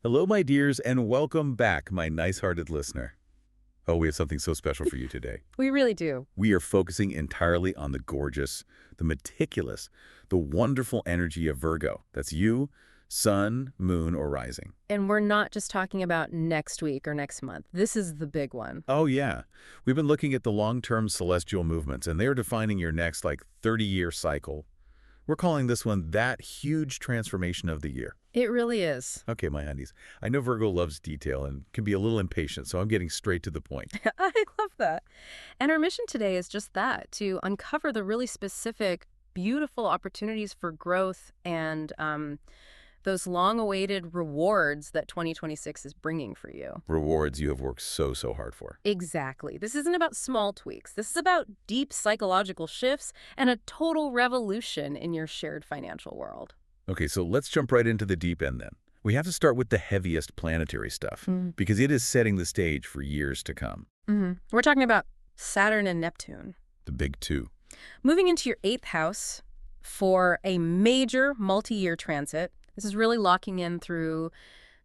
Hello, my dears, and welcome back, my nice-hearted listener. Oh, we have something so special for you today. We really do. We are focusing entirely on the gorgeous, the meticulous, the wonderful energy of Virgo. That's you, sun, moon, or rising. And we're not just talking about next week or next month. This is the big one. Oh, yeah. We've been looking at the long-term celestial movements, and they're defining your next, 30-year cycle. We're calling this one that huge transformation of the year. It really is. Okay, my honeys. I know Virgo loves detail and can be a little impatient, so I'm getting straight to the point. I love that. And our mission today is just that, to uncover the really specific, beautiful opportunities for growth and those long-awaited rewards that 2026 is bringing for you. Rewards you have worked so hard for. Exactly. This isn't about small tweaks. This is about deep psychological shifts and a total revolution in your shared financial world. Okay, so let's jump right into the deep end then. We have to start with the heaviest planetary stuff, because it is setting the stage for years to come. We're talking about Saturn and Neptune. The big two. Moving into your 8th house for a major multi-year transit. This is really locking in through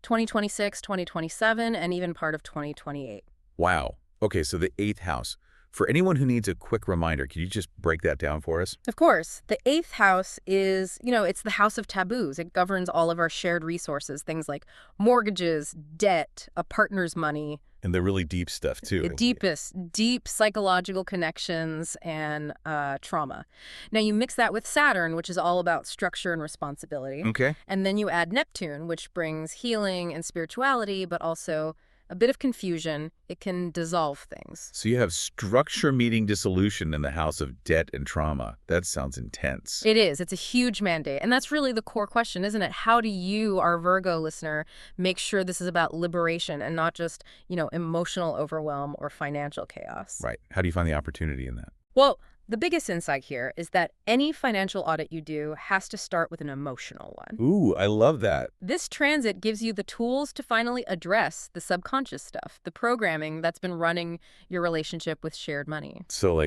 2026, 2027, and even part of 2028. Wow. Okay, so the 8th house. For anyone who needs a quick reminder, can you just break that down for us? Of course, the 8th house is, it's the house of taboos. It governs all of our shared resources, things like mortgages, debt, a partner's money. And the really deep stuff, too. The deepest, deep psychological connections and trauma. Now, you mix that with Saturn, which is all about structure and responsibility. Okay. And then you add Neptune, which brings healing and spirituality, but also a bit of confusion. It can dissolve things. So you have structure meeting dissolution in the house of debt and trauma. That sounds intense. It is. It's a huge mandate. And that's really the core question, isn't it? How do you, our Virgo listener, make sure this is about liberation and not just, emotional overwhelm or financial chaos? Right. How do you find the opportunity in that? Well, the biggest insight here is that any financial audit you do has to start with an emotional one. Ooh, I love that. This transit gives you the tools to finally address the subconscious stuff, the programming that's been running your relationship with shared money. So,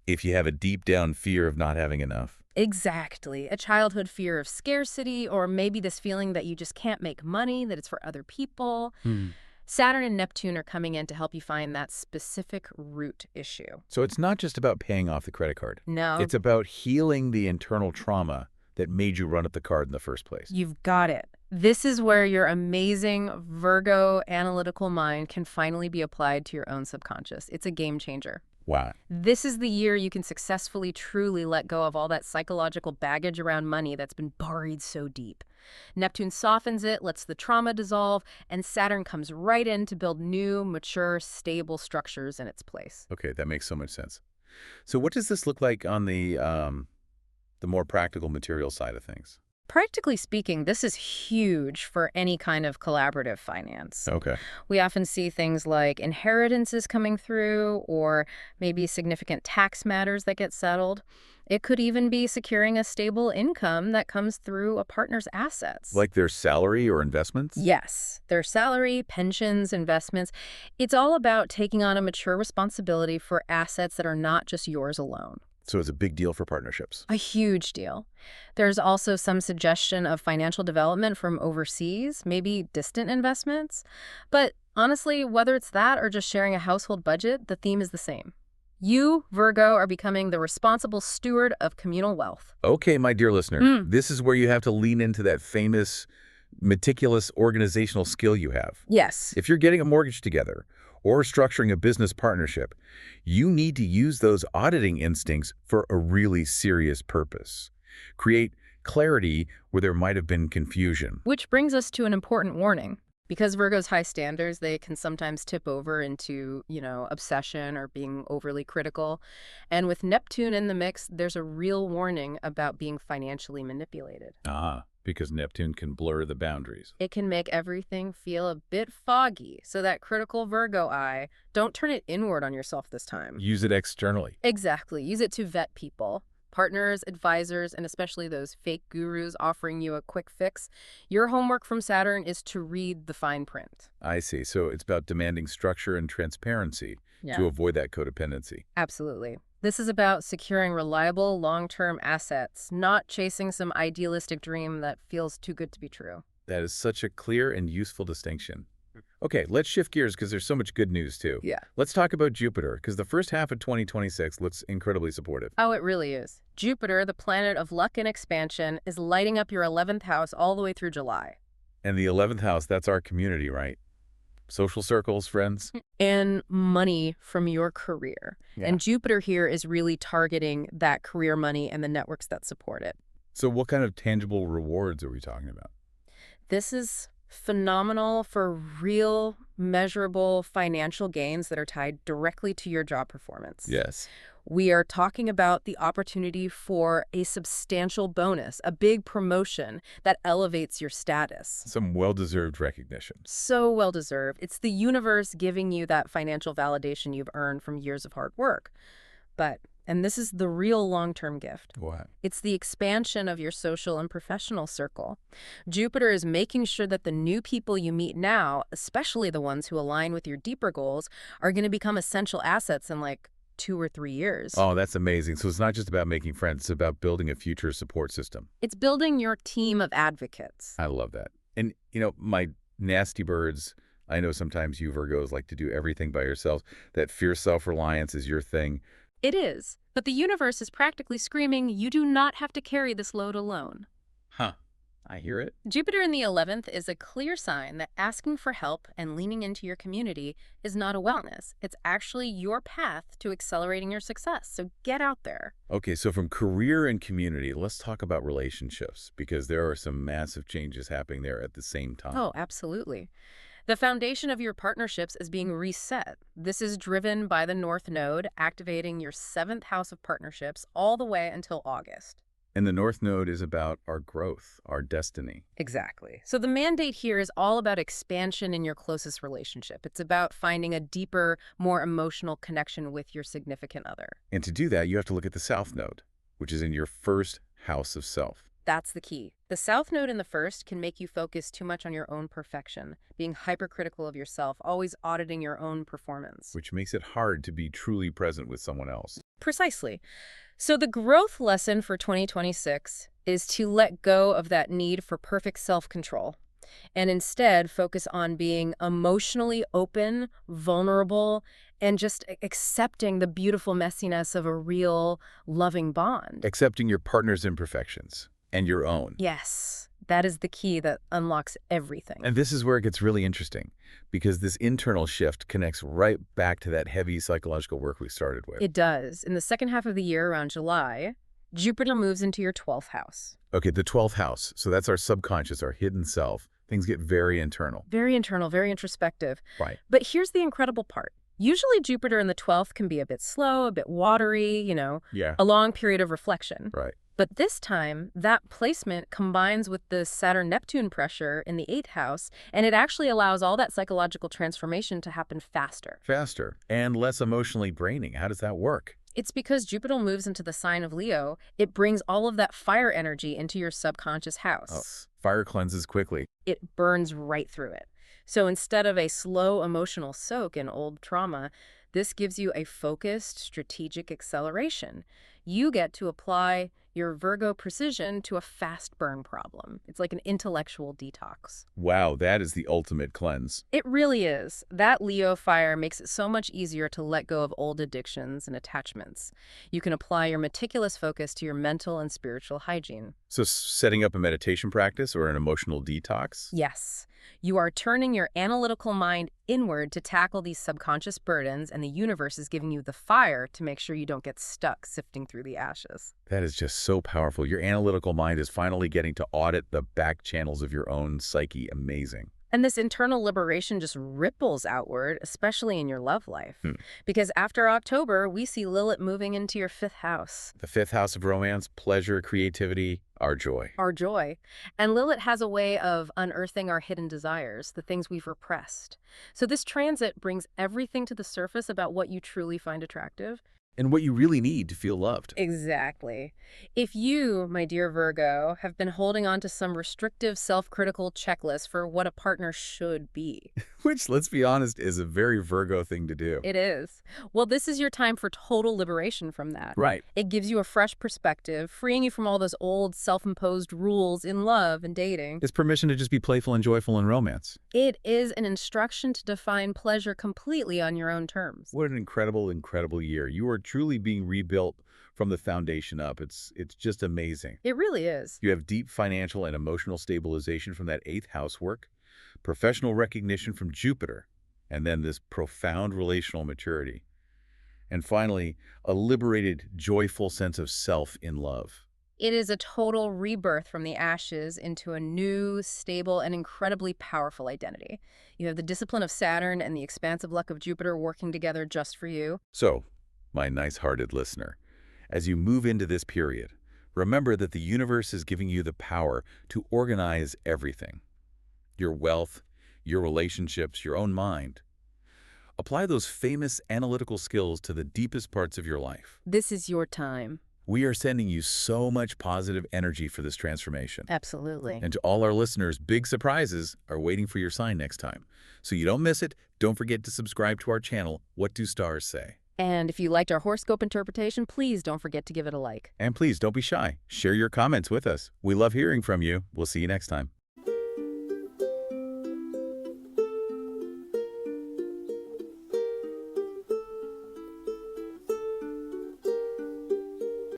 if you have a deep down fear of not having enough. Exactly. A childhood fear of scarcity, or maybe this feeling that you just can't make money, that it's for other people. Saturn and Neptune are coming in to help you find that specific root issue. So it's not just about paying off the credit card. No. It's about healing the internal trauma that made you run up the card in the first place. You've got it. This is where your amazing Virgo analytical mind can finally be applied to your own subconscious. It's a game changer. Wow. This is the year you can successfully, truly let go of all that psychological baggage around money that's been buried so deep. Neptune softens it, lets the trauma dissolve, and Saturn comes right in to build new, mature, stable structures in its place. Okay, that makes so much sense. So what does this look like on the more practical material side of things? Practically speaking, this is huge for any kind of collaborative finance. Okay. We often see things like inheritances coming through, or maybe significant tax matters that get settled. It could even be securing a stable income that comes through a partner's assets. Like their salary or investments? Yes, their salary, pensions, investments. It's all about taking on a mature responsibility for assets that are not just yours alone. So it's a big deal for partnerships. A huge deal. There's also some suggestion of financial development from overseas, maybe distant investments. But honestly, whether it's that or just sharing a household budget, the theme is the same. You, Virgo, are becoming the responsible steward of communal wealth. Okay, my dear listener, this is where you have to lean into that famous, meticulous organizational skill you have. Yes. If you're getting a mortgage together or structuring a business partnership, you need to use those auditing instincts for a really serious purpose. Create clarity where there might have been confusion. Which brings us to an important warning. Because Virgo's high standards, they can sometimes tip over into, obsession or being overly critical. And with Neptune in the mix, there's a real warning about being financially manipulated. Because Neptune can blur the boundaries. It can make everything feel a bit foggy. So that critical Virgo eye, don't turn it inward on yourself this time. Use it externally. Exactly. Use it to vet people. Partners, advisors, and especially those fake gurus offering you a quick fix. Your homework from Saturn is to read the fine print. I see. So it's about demanding structure and transparency to avoid that codependency. Absolutely. This is about securing reliable, long-term assets, not chasing some idealistic dream that feels too good to be true. That is such a clear and useful distinction. Okay, let's shift gears because there's so much good news too. Yeah. Let's talk about Jupiter because the first half of 2026 looks incredibly supportive. Oh, it really is. Jupiter, the planet of luck and expansion, is lighting up your 11th house all the way through July. And the 11th house, that's our community, right? Social circles, friends. And money from your career. Yeah. And Jupiter here is really targeting that career money and the networks that support it. So what kind of tangible rewards are we talking about? This is phenomenal for real, measurable financial gains that are tied directly to your job performance. Yes. We are talking about the opportunity for a substantial bonus, a big promotion that elevates your status. Some well-deserved recognition. So well-deserved. It's the universe giving you that financial validation you've earned from years of hard work. But, and this is the real long-term gift. What? It's the expansion of your social and professional circle. Jupiter is making sure that the new people you meet now, especially the ones who align with your deeper goals, are going to become essential assets in like 2 or 3 years. Oh, that's amazing. So it's not just about making friends, it's about building a future support system. It's building your team of advocates. I love that. And, my nasty birds, I know sometimes you Virgos like to do everything by yourselves. That fierce self-reliance is your thing. It is. But the universe is practically screaming, you do not have to carry this load alone. Huh. I hear it. Jupiter in the 11th is a clear sign that asking for help and leaning into your community is not a wellness. It's actually your path to accelerating your success. So get out there. Okay, so from career and community, let's talk about relationships because there are some massive changes happening there at the same time. Oh, absolutely. The foundation of your partnerships is being reset. This is driven by the North Node, activating your 7th house of partnerships all the way until August. And the North Node is about our growth, our destiny. Exactly. So the mandate here is all about expansion in your closest relationship. It's about finding a deeper, more emotional connection with your significant other. And to do that, you have to look at the South Node, which is in your first house of self. That's the key. The South Node in the first can make you focus too much on your own perfection, being hypercritical of yourself, always auditing your own performance. Which makes it hard to be truly present with someone else. Precisely. So the growth lesson for 2026 is to let go of that need for perfect self-control and instead focus on being emotionally open, vulnerable, and just accepting the beautiful messiness of a real, loving bond. Accepting your partner's imperfections and your own. Yes, that is the key that unlocks everything. And this is where it gets really interesting because this internal shift connects right back to that heavy psychological work we started with. It does. In the second half of the year, around July, Jupiter moves into your 12th house. Okay, the 12th house. So that's our subconscious, our hidden self. Things get very internal. Very internal, very introspective. Right. But here's the incredible part. Usually Jupiter in the 12th can be a bit slow, a bit watery, Yeah. a long period of reflection. Right. But this time, that placement combines with the Saturn-Neptune pressure in the 8th house, and it actually allows all that psychological transformation to happen faster. Faster and less emotionally draining. How does that work? It's because Jupiter moves into the sign of Leo, it brings all of that fire energy into your subconscious house. Fire cleanses quickly. It burns right through it. So instead of a slow emotional soak in old trauma, this gives you a focused, strategic acceleration. You get to apply your Virgo precision to a fast burn problem. It's like an intellectual detox. Wow, that is the ultimate cleanse. It really is. That Leo fire makes it so much easier to let go of old addictions and attachments. You can apply your meticulous focus to your mental and spiritual hygiene. So setting up a meditation practice or an emotional detox? Yes. You are turning your analytical mind inward to tackle these subconscious burdens, and the universe is giving you the fire to make sure you don't get stuck sifting through the ashes. That is just so powerful. Your analytical mind is finally getting to audit the back channels of your own psyche. Amazing. And this internal liberation just ripples outward, especially in your love life. Because after October, we see Lilith moving into your 5th house. The 5th house of romance, pleasure, creativity, our joy. Our joy. And Lilith has a way of unearthing our hidden desires, the things we've repressed. So this transit brings everything to the surface about what you truly find attractive. and what you really need to feel loved. Exactly. If you, my dear Virgo, have been holding on to some restrictive self-critical checklist for what a partner should be, Which, let's be honest, is a very Virgo thing to do. it is. Well, this is your time for total liberation from that. Right. It gives you a fresh perspective, freeing you from all those old self-imposed rules in love and dating. It's permission to just be playful and joyful in romance. It is an instruction to define pleasure completely on your own terms. What an incredible, incredible year. You are truly being rebuilt from the foundation up. It's just amazing. It really is. You have deep financial and emotional stabilization from that 8th house work, professional recognition from Jupiter, and then this profound relational maturity. And finally, a liberated, joyful sense of self in love. It is a total rebirth from the ashes into a new, stable, and incredibly powerful identity. You have the discipline of Saturn and the expansive luck of Jupiter working together just for you. So, my nice-hearted listener, as you move into this period, remember that the universe is giving you the power to organize everything. Your wealth, your relationships, your own mind. Apply those famous analytical skills to the deepest parts of your life. This is your time. We are sending you so much positive energy for this transformation. Absolutely. And to all our listeners, big surprises are waiting for your sign next time. So you don't miss it, don't forget to subscribe to our channel, What Do Stars Say? And if you liked our horoscope interpretation, please don't forget to give it a like. And please don't be shy. Share your comments with us. We love hearing from you. We'll see you next time.